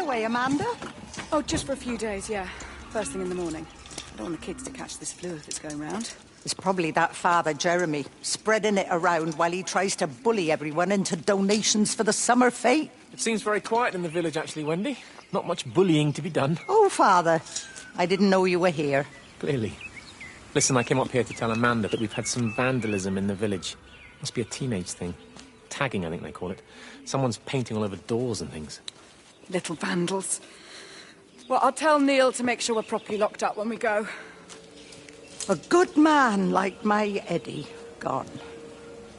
away, Amanda? Oh, just for a few days, yeah. First thing in the morning. I don't want the kids to catch this flu if it's going round. It's probably that father, Jeremy, spreading it around while he tries to bully everyone into donations for the summer fete. It seems very quiet in the village, actually, Wendy. Not much bullying to be done. Oh, Father, I didn't know you were here. Clearly. Listen, I came up here to tell Amanda that we've had some vandalism in the village. Must be a teenage thing. Tagging, I think they call it. Someone's painting all over doors and things. Little vandals. Well, I'll tell Neil to make sure we're properly locked up when we go. A good man like my Eddie gone.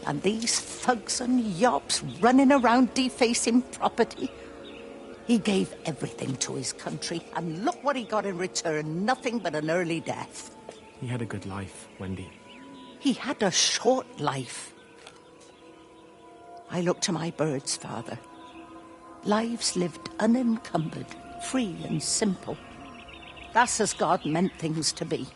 And these thugs and yobs running around defacing property. He gave everything to his country, and look what he got in return. Nothing but an early death. He had a good life, Wendy. He had a short life. I look to my birds, Father. Lives lived unencumbered, free and simple. That's as God meant things to be.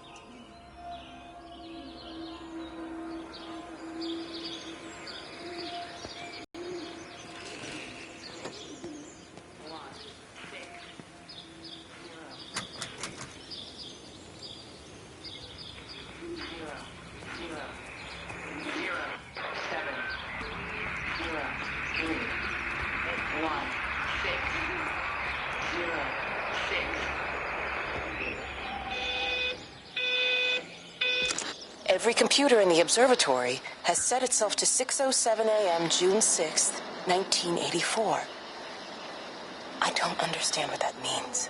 Every computer in the observatory has set itself to 6:07 a.m. June 6th, 1984. I don't understand what that means.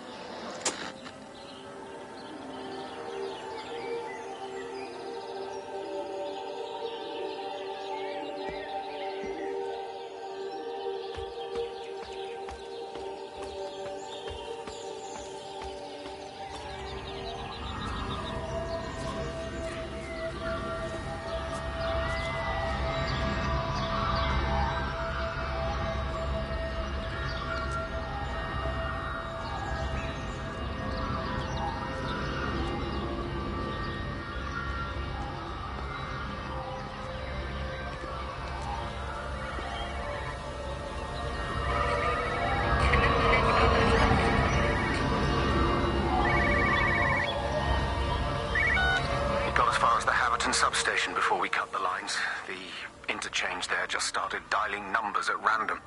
Substation before we cut the lines. The interchange there just started dialing numbers at random.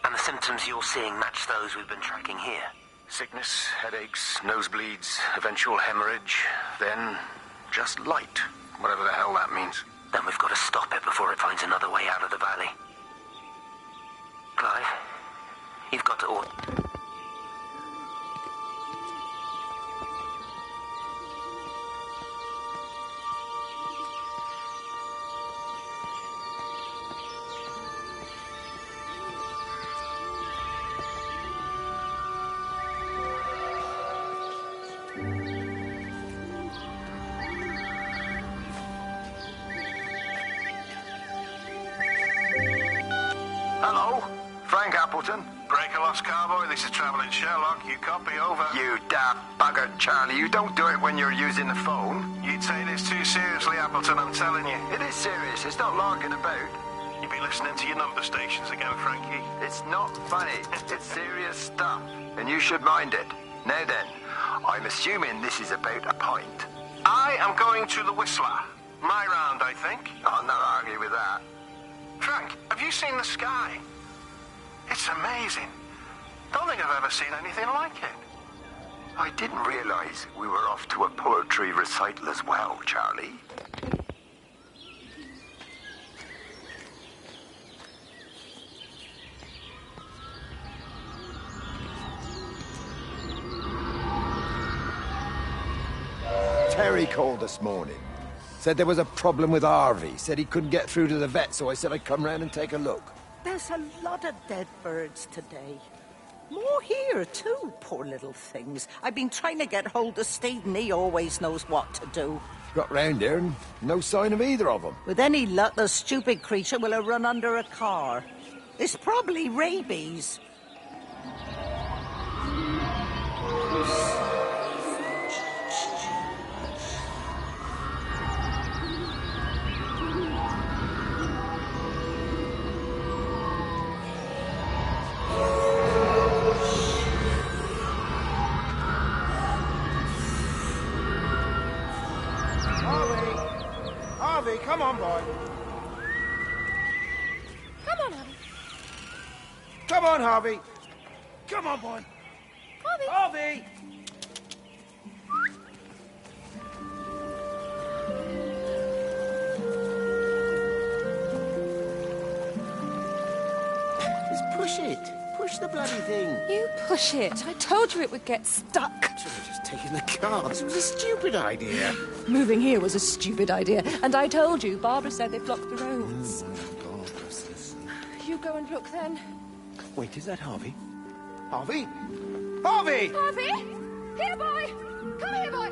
And the symptoms you're seeing match those we've been tracking here? Sickness, headaches, nosebleeds, eventual hemorrhage, then just light, whatever the hell that means. Then we've got to stop it before it finds another way out of the valley. Clive, you've got to Hello, Frank Appleton. Breaker Lost Cowboy, this is Travelling Sherlock. You copy, over. You daft bugger, Charlie. You don't do it when you're using the phone. You'd say this too seriously, Appleton, I'm telling you. It is serious. It's not larking about. You be listening to your number stations again, Frankie. It's not funny. It's serious stuff, and you should mind it. Now then, I'm assuming this is about a pint. I am going to the Whistler. My round, I think. I'll not argue with that. Frank, have you seen the sky? It's amazing. Don't think I've ever seen anything like it. I didn't realize we were off to a poetry recital as well, Charlie. Terry called this morning. Said there was a problem with Harvey. Said he couldn't get through to the vet, so I said I'd come round and take a look. There's a lot of dead birds today. More here, too, poor little things. I've been trying to get hold of Steve, and he always knows what to do. Got round here and no sign of either of them. With any luck, the stupid creature will have run under a car. It's probably rabies. Come on, boy. Come on, Harvey. Come on, Harvey. Come on, boy. Harvey. Harvey! Just push it. Push the bloody thing. You push it. I told you it would get stuck. Should have just taken the car. This was a stupid idea. Moving here was a stupid idea. And I told you, Barbara said they blocked the roads. You go and look then. Wait, is that Harvey? Harvey? Harvey! Harvey! Here, boy! Come here, boy!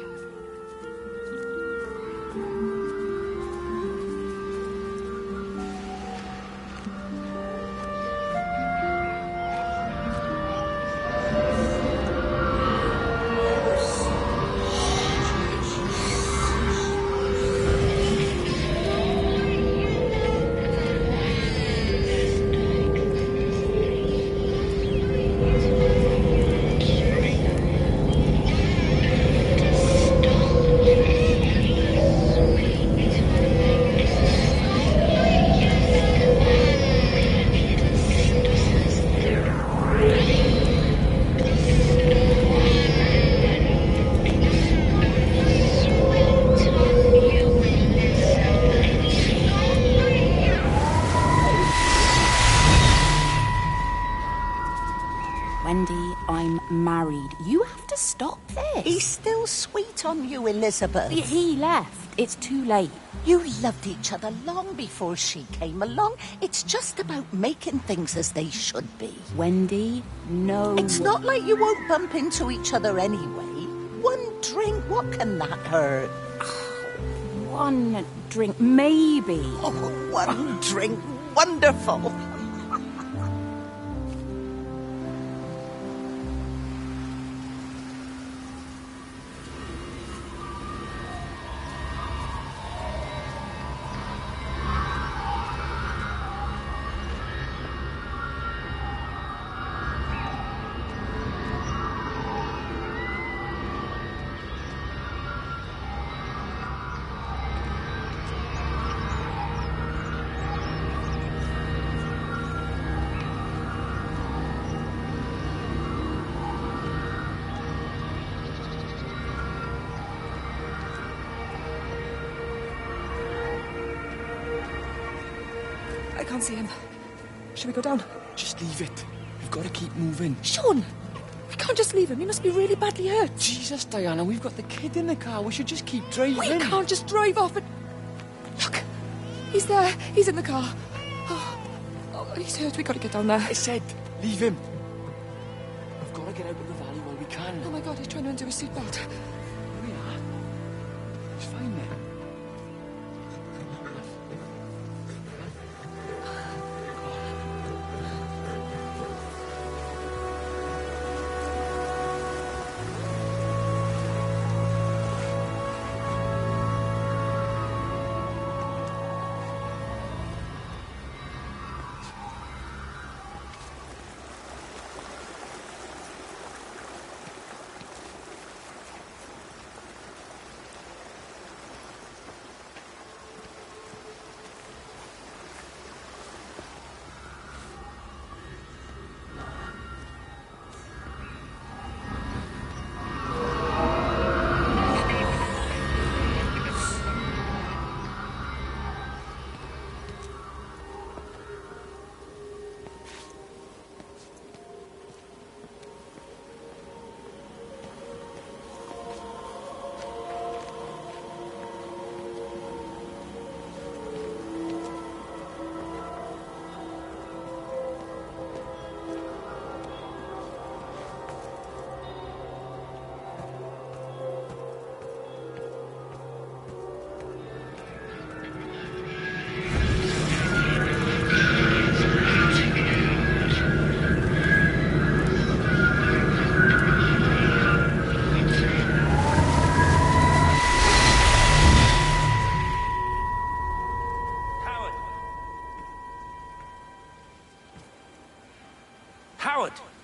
Wendy, I'm married. You have to stop this. He's still sweet on you, Elizabeth. He left. It's too late. You loved each other long before she came along. It's just about making things as they should be. Wendy, no. It's not like you won't bump into each other anyway. One drink, what can that hurt? One drink, maybe. Oh, one drink, wonderful. I can't see him. Shall we go down? Just leave it. We've got to keep moving. Sean! We can't just leave him. He must be really badly hurt. Jesus, Diana, we've got the kid in the car. We should just keep driving. We can't just drive off and... Look! He's there. He's in the car. Oh, he's hurt. We've got to get down there. I said, leave him. We've got to get out of the valley while we can. Oh my God, he's trying to undo his seatbelt. Here we are. He's fine there.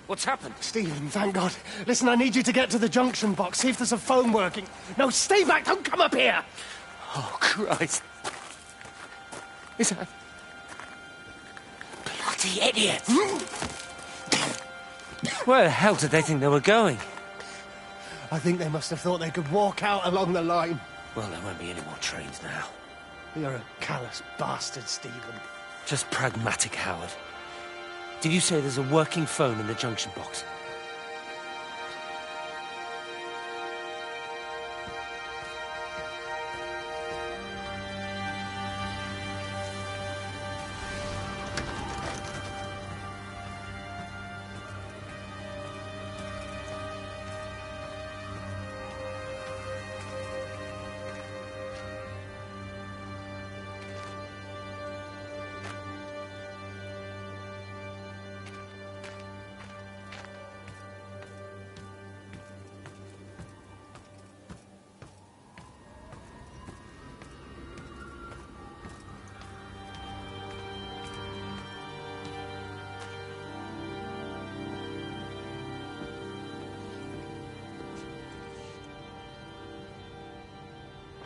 What's happened? Stephen, thank God. Listen, I need you to get to the junction box, see if there's a phone working. No, stay back, don't come up here! Oh, Christ. Is that... Bloody idiots! Where the hell did they think they were going? I think they must have thought they could walk out along the line. Well, there won't be any more trains now. You're a callous bastard, Stephen. Just pragmatic, Howard. Did you say there's a working phone in the junction box?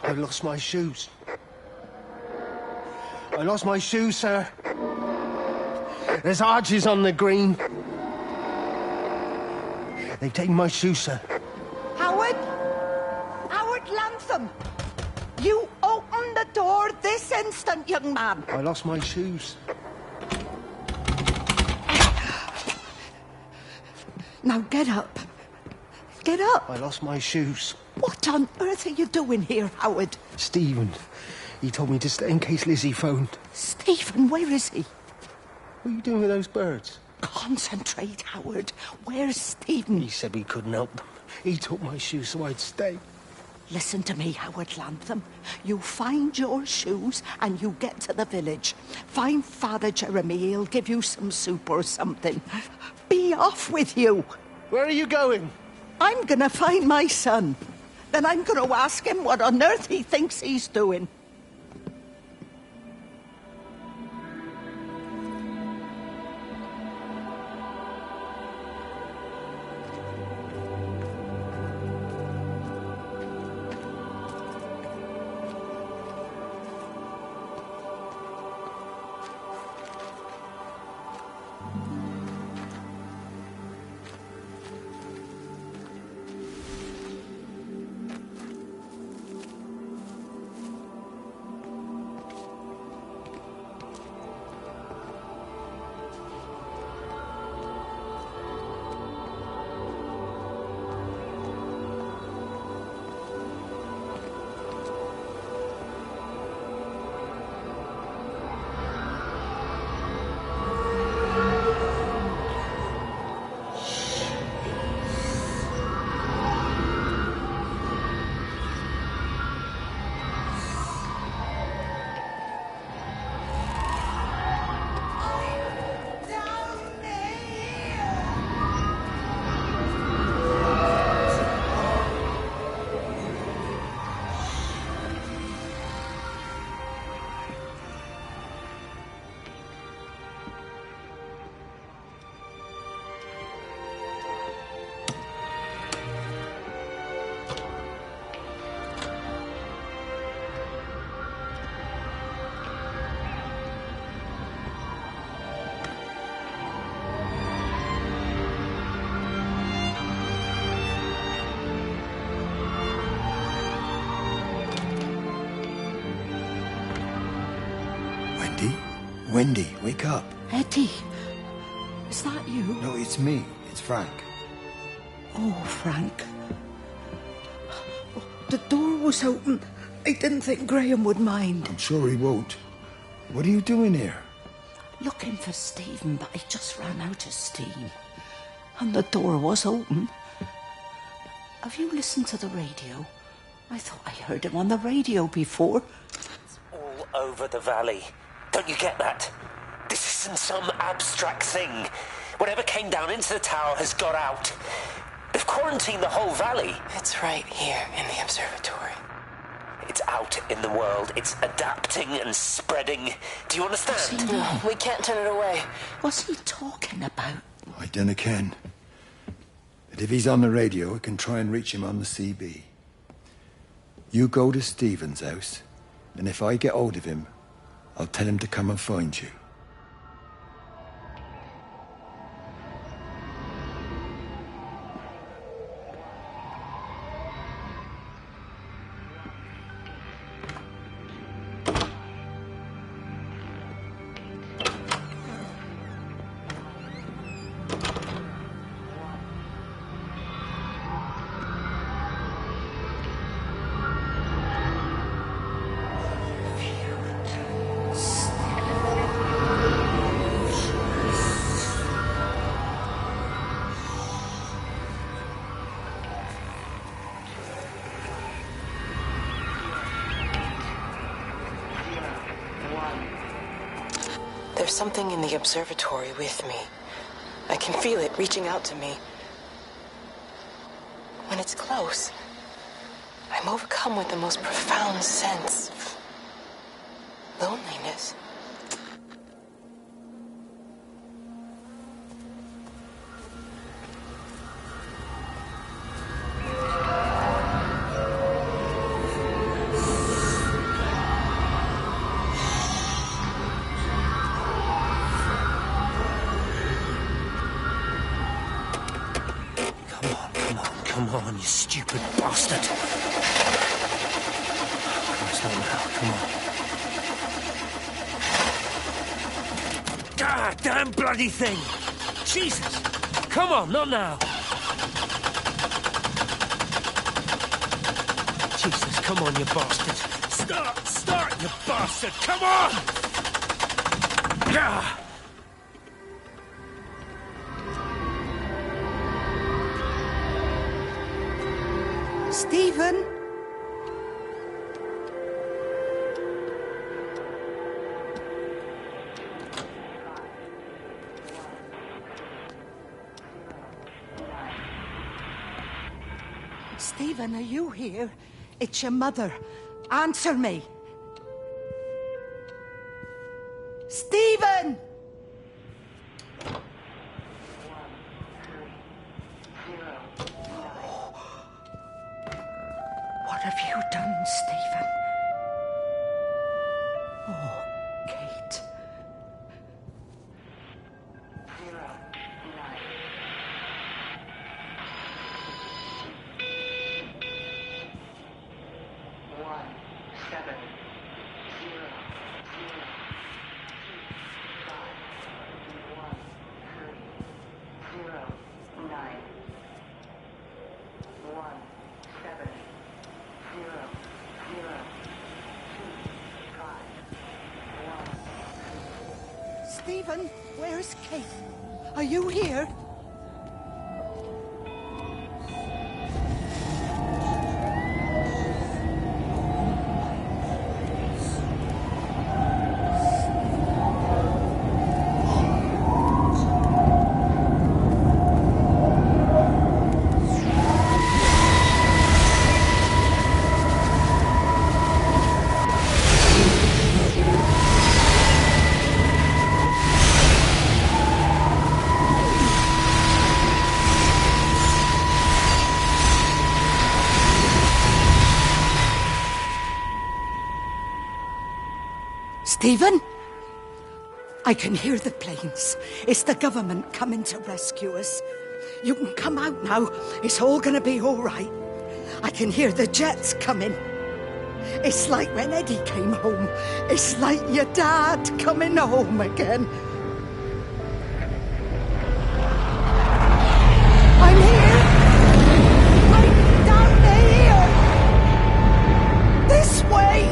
I've lost my shoes. I lost my shoes, sir. There's arches on the green. They've taken my shoes, sir. Howard? Howard Lantham! You open the door this instant, young man. I lost my shoes. Now get up. Get up. I lost my shoes. What on earth are you doing here, Howard? Stephen. He told me to stay in case Lizzie phoned. Stephen, where is he? What are you doing with those birds? Concentrate, Howard. Where's Stephen? He said we couldn't help them. He took my shoes so I'd stay. Listen to me, Howard Lantham. You find your shoes and you get to the village. Find Father Jeremy. He'll give you some soup or something. Be off with you. Where are you going? I'm gonna find my son. Then I'm gonna ask him what on earth he thinks he's doing. Wendy, wake up. Eddie, is that you? No, it's me. It's Frank. Oh, Frank. The door was open. I didn't think Graham would mind. I'm sure he won't. What are you doing here? Looking for Stephen, but I just ran out of steam. And the door was open. Have you listened to the radio? I thought I heard him on the radio before. It's all over the valley. Don't you get that? This isn't some abstract thing. Whatever came down into the tower has got out. They've quarantined the whole valley. It's right here in the observatory. It's out in the world. It's adapting and spreading. Do you understand? No, we can't turn it away. What's he talking about? I dunno ken. But if he's on the radio, I can try and reach him on the CB. You go to Stephen's house, and if I get hold of him, I'll tell him to come and find you. There's something in the observatory with me. I can feel it reaching out to me. When it's close, I'm overcome with the most profound sense of loneliness. Come on, you stupid bastard. Christ, not now. Come on. God damn bloody thing! Jesus! Come on, not now! Jesus, come on, you bastard! Start, you bastard! Come on! Ah! Stephen? Stephen, are you here? It's your mother. Answer me. Stephen! What have you done, Stephen? Oh, Kate. Stephen, where's Kate? Are you here? Stephen? I can hear the planes. It's the government coming to rescue us. You can come out now. It's all gonna be all right. I can hear the jets coming. It's like when Eddie came home. It's like your dad coming home again. I'm here. Right down here. This way.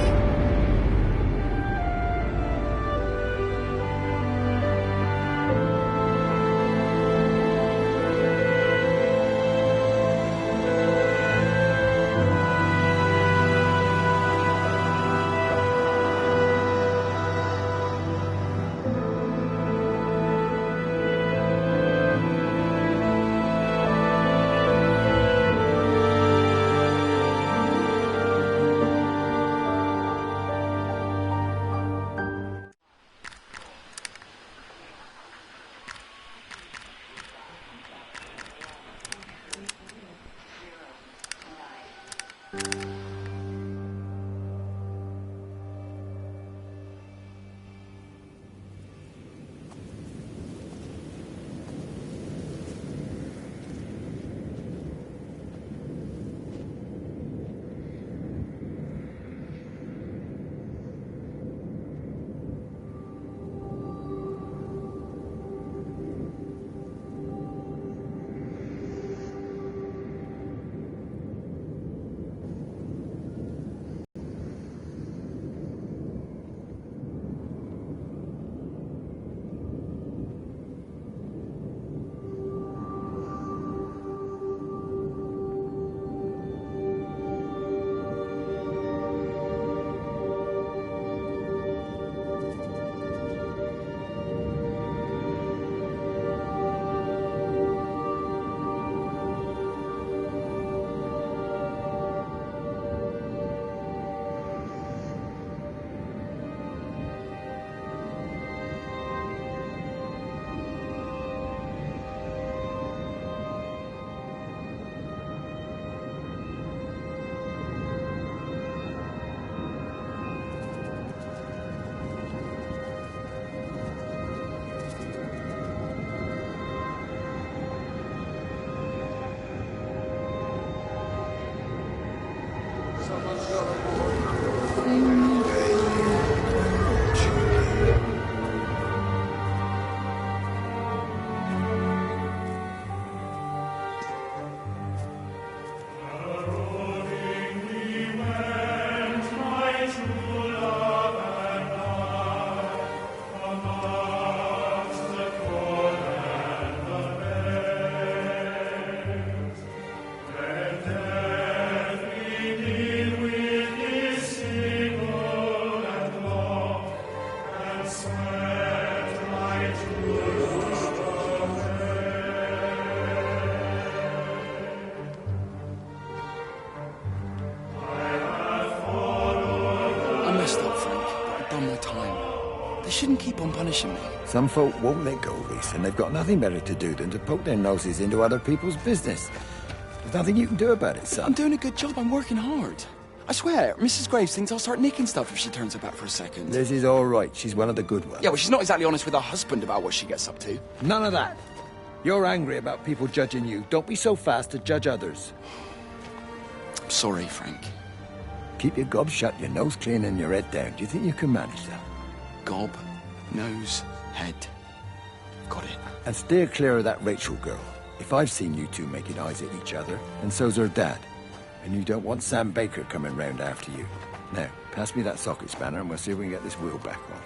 I messed up, Frank, but I've done my time. They shouldn't keep on punishing me. Some folk won't let go, Reese, and they've got nothing better to do than to poke their noses into other people's business. There's nothing you can do about it, son. I'm doing a good job. I'm working hard. I swear, Mrs. Graves thinks I'll start nicking stuff if she turns her back for a second. Liz is all right. She's one of the good ones. Yeah, well, she's not exactly honest with her husband about what she gets up to. None of that. You're angry about people judging you. Don't be so fast to judge others. I'm sorry, Frank. Keep your gob shut, your nose clean, and your head down. Do you think you can manage that? Gob, nose, head. Got it. And steer clear of that Rachel girl. If I've seen you two making eyes at each other, and so's her dad. And you don't want Sam Baker coming round after you. Now, pass me that socket spanner and we'll see if we can get this wheel back on.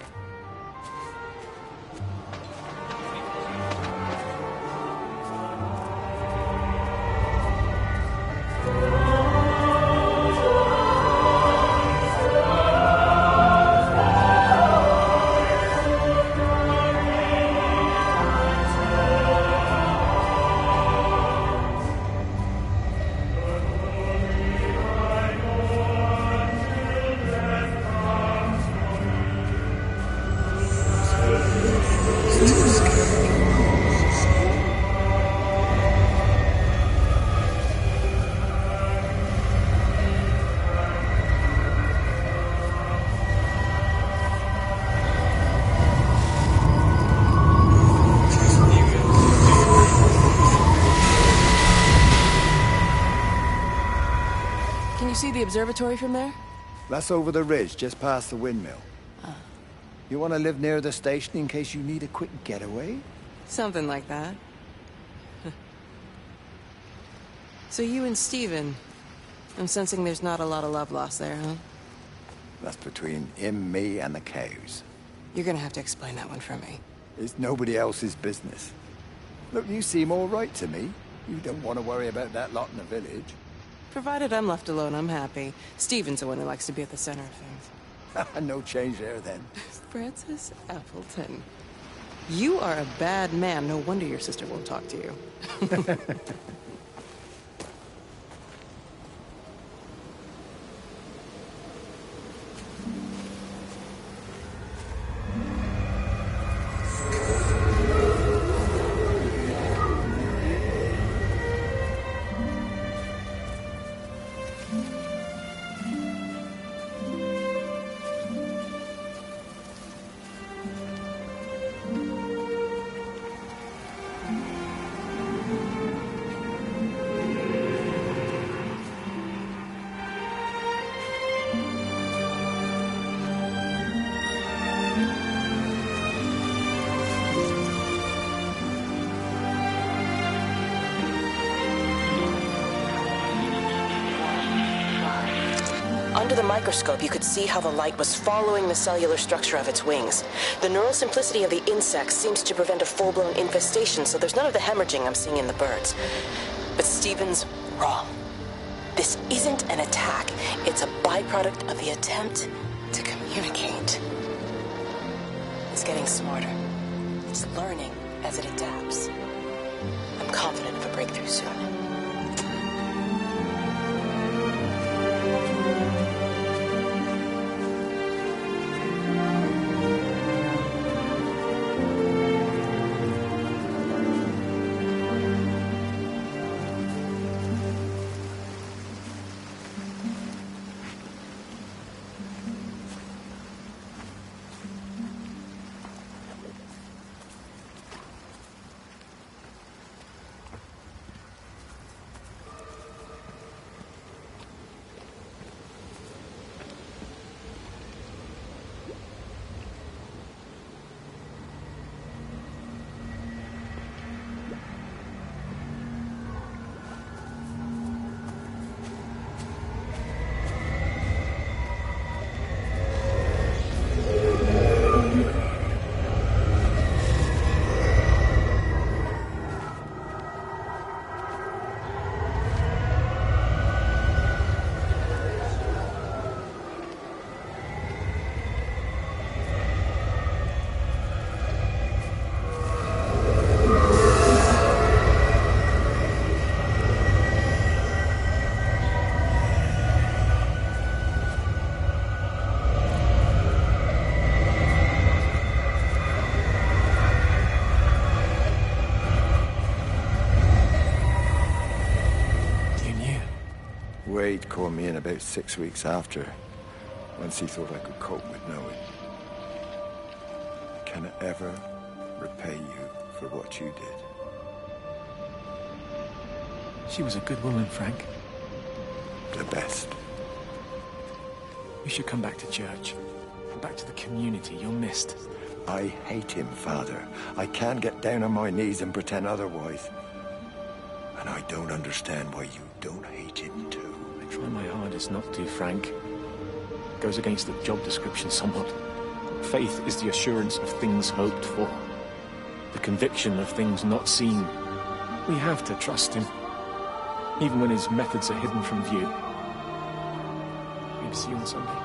Can you see the observatory from there? That's over the ridge, just past the windmill. You want to live near the station in case you need a quick getaway? Something like that. So you and Steven, I'm sensing there's not a lot of love lost there, huh? That's between him, me, and the cows. You're gonna have to explain that one for me. It's nobody else's business. Look, you seem all right to me. You don't want to worry about that lot in the village. Provided I'm left alone, I'm happy. Steven's the one who likes to be at the center of things. No change there, then. Francis Appleton. You are a bad man. No wonder your sister won't talk to you. Under the microscope, you could see how the light was following the cellular structure of its wings. The neural simplicity of the insects seems to prevent a full-blown infestation, so there's none of the hemorrhaging I'm seeing in the birds. But Steven's wrong. This isn't an attack. It's a byproduct of the attempt to communicate. It's getting smarter. It's learning as it adapts. I'm confident of a breakthrough soon. Wade called me in about 6 weeks after, once he thought I could cope with knowing. I cannot ever repay you for what you did. She was a good woman, Frank. The best. You should come back to church. Back to the community. You're missed. I hate him, Father. I can't get down on my knees and pretend otherwise. And I don't understand why you don't hate him too. I try my hardest not to, Frank. It goes against the job description somewhat. Faith is the assurance of things hoped for. The conviction of things not seen. We have to trust him. Even when his methods are hidden from view. Maybe see you on Sunday.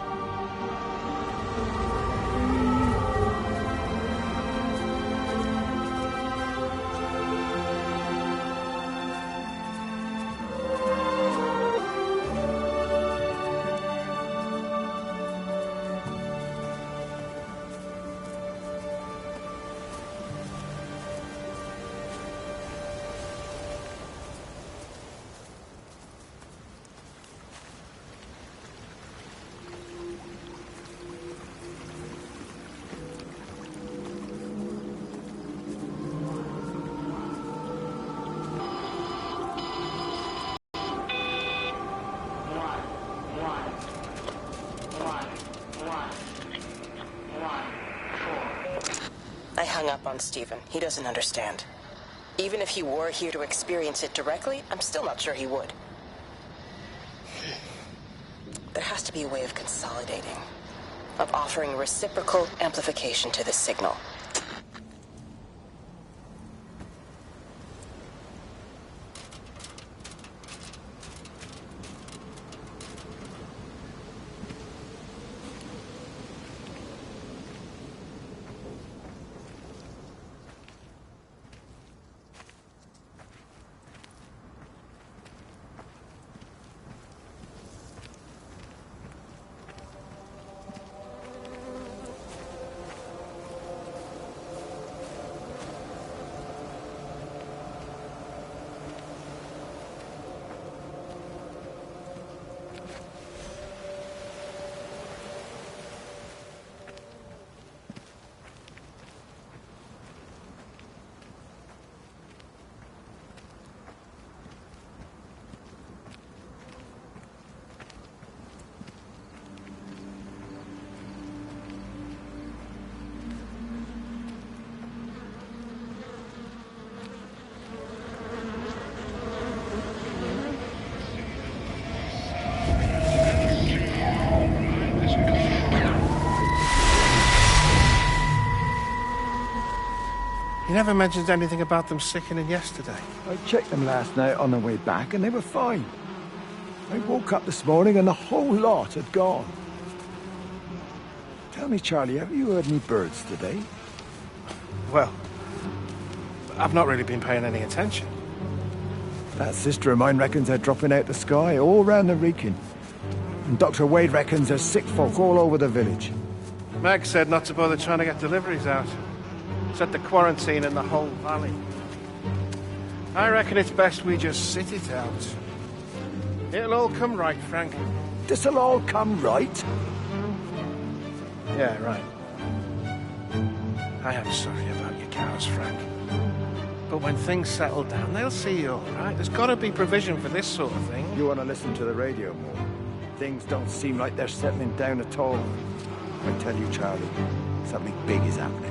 I hung up on Stephen. He doesn't understand. Even if he were here to experience it directly, I'm still not sure he would. There has to be a way of consolidating, of offering reciprocal amplification to this signal. He never mentions anything about them sickening yesterday. I checked them last night on the way back and they were fine. I woke up this morning and the whole lot had gone. Tell me, Charlie, have you heard any birds today? Well, I've not really been paying any attention. That sister of mine reckons they're dropping out the sky all round the Wrekin. And Dr. Wade reckons there's sick folk all over the village. Meg said not to bother trying to get deliveries out. Said the quarantine in the whole valley. I reckon it's best we just sit it out. It'll all come right, Frank. This'll all come right? Yeah, right. I am sorry about your cows, Frank. But when things settle down, they'll see you all right. There's got to be provision for this sort of thing. You want to listen to the radio more? Things don't seem like they're settling down at all. I tell you, Charlie, something big is happening.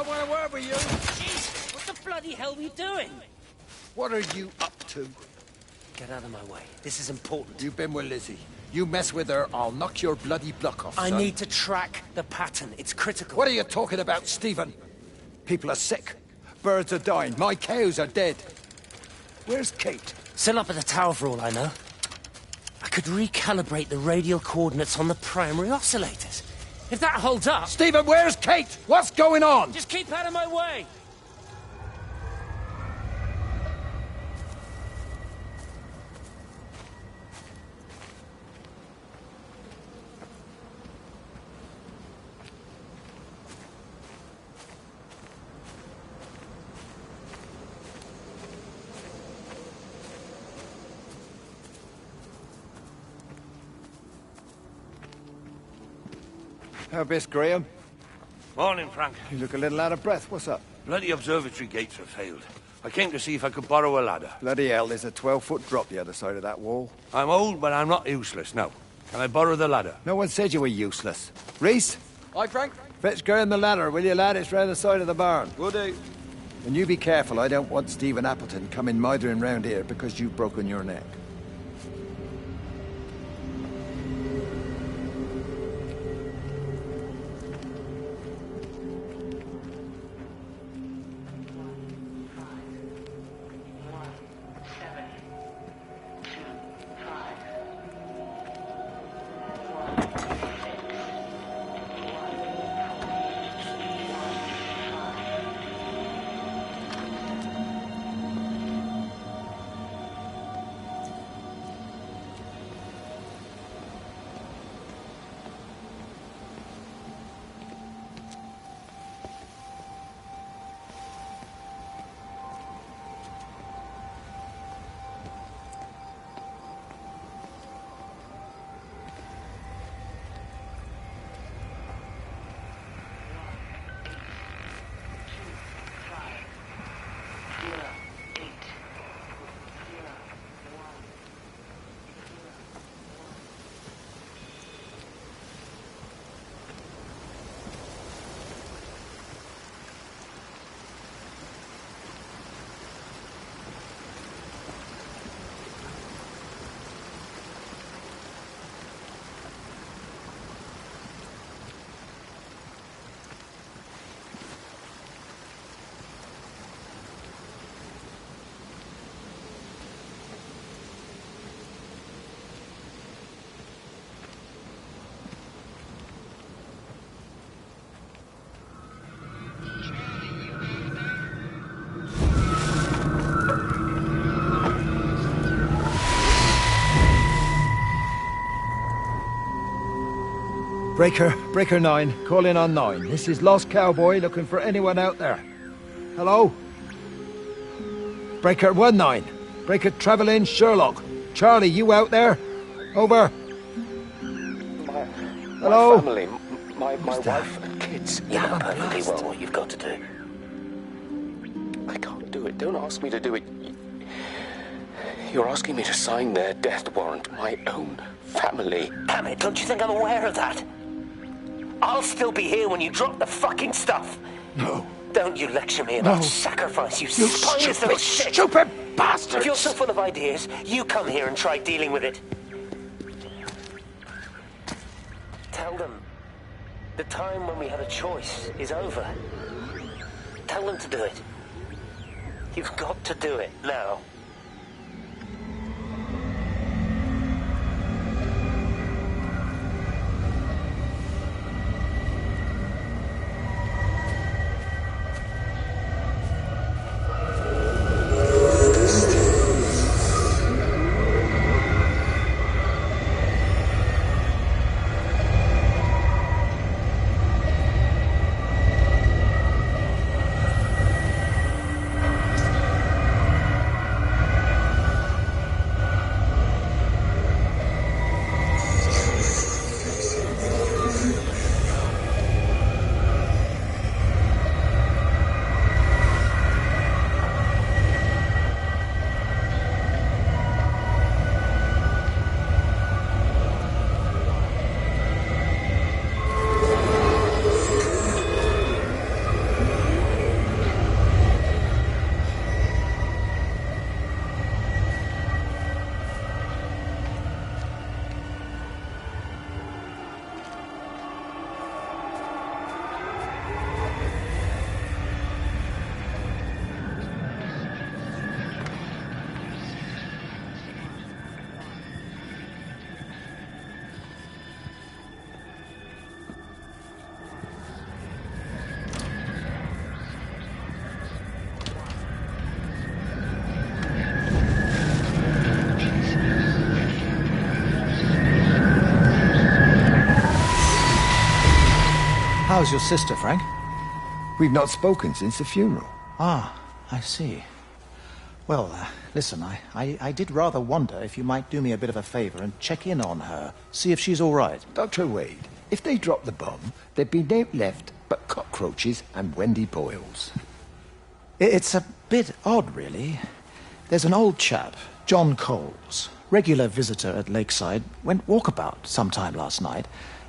I want a word with you. Jeez, what the bloody hell are you doing? What are you up to? Get out of my way. This is important. You've been with Lizzie. You mess with her, I'll knock your bloody block off, I son. need to track the pattern. It's critical. What are you talking about, Stephen? People are sick. Birds are dying. My cows are dead. Where's Kate? Still up at the tower for all I know. I could recalibrate the radial coordinates on the primary oscillators. If that holds up... Stephen, where's Kate? What's going on? Just keep out of my way! How best, Graham? Morning, Frank. You look a little out of breath. What's up? Bloody observatory gates have failed. I came to see if I could borrow a ladder. Bloody hell, there's a 12-foot drop the other side of that wall. I'm old, but I'm not useless, no. Can I borrow the ladder? No one said you were useless. Reese? Aye, Frank? Fetch Graham the ladder, will you, lad? It's round the side of the barn. Will do. And you be careful, I don't want Stephen Appleton coming mithering round here because you've broken your neck. Breaker 9, call in on 9. This is Lost Cowboy looking for anyone out there. Hello? Breaker 19. Breaker Travel in Sherlock. Charlie, you out there? Over. Hello? My family, my wife and kids. You know perfectly well what you've got to do. I can't do it. Don't ask me to do it. You're asking me to sign their death warrant. My own family. Damn it, don't you think I'm aware of that? I'll still be here when you drop the fucking stuff. No. Don't you lecture me about sacrifice, you spineless little shit. Stupid bastard! If you're so full of ideas, you come here and try dealing with it. Tell them the time when we had a choice is over. Tell them to do it. You've got to do it now. How's your sister, Frank? We've not spoken since the funeral. Ah, I see. Well, listen, I did rather wonder if you might do me a bit of a favor and check in on her, see if she's all right. Dr. Wade, if they dropped the bomb, there'd be no left but cockroaches and Wendy Boyles. It's a bit odd, really. There's an old chap, John Coles, regular visitor at Lakeside, went walkabout sometime last night.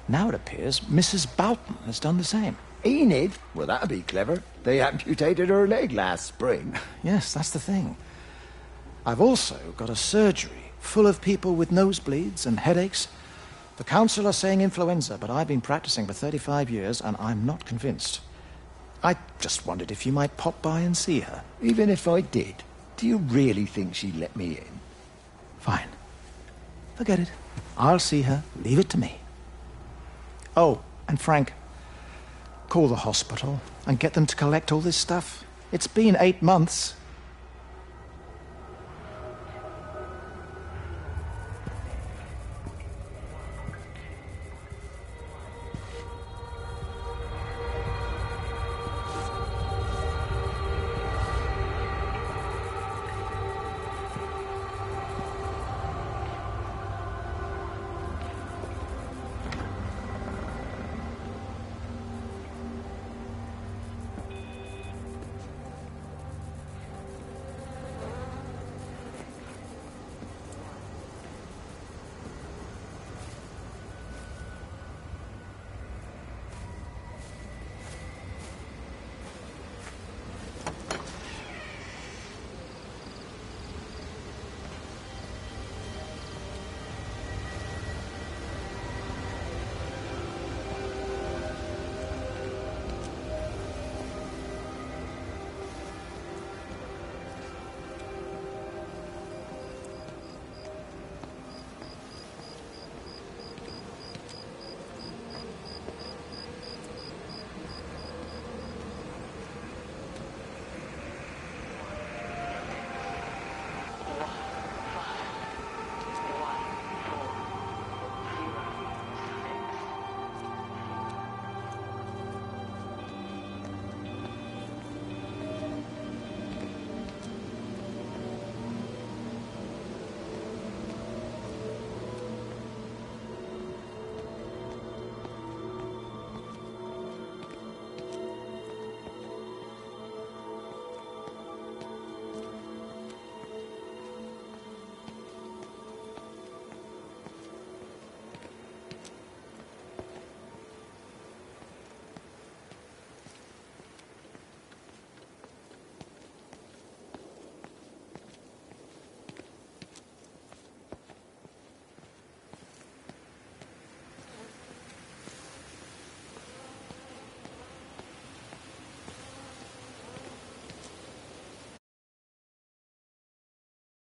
Now it appears Mrs. Boughton has done the same. Enid? Well, that'd be clever. They amputated her leg last spring. Yes, that's the thing. I've also got a surgery full of people with nosebleeds and headaches. The council are saying influenza, but I've been practicing for 35 years and I'm not convinced. I just wondered if you might pop by and see her. Even if I did, do you really think she'd let me in? Fine. Forget it. I'll see her. Leave it to me. Oh, and Frank, call the hospital and get them to collect all this stuff. It's been 8 months.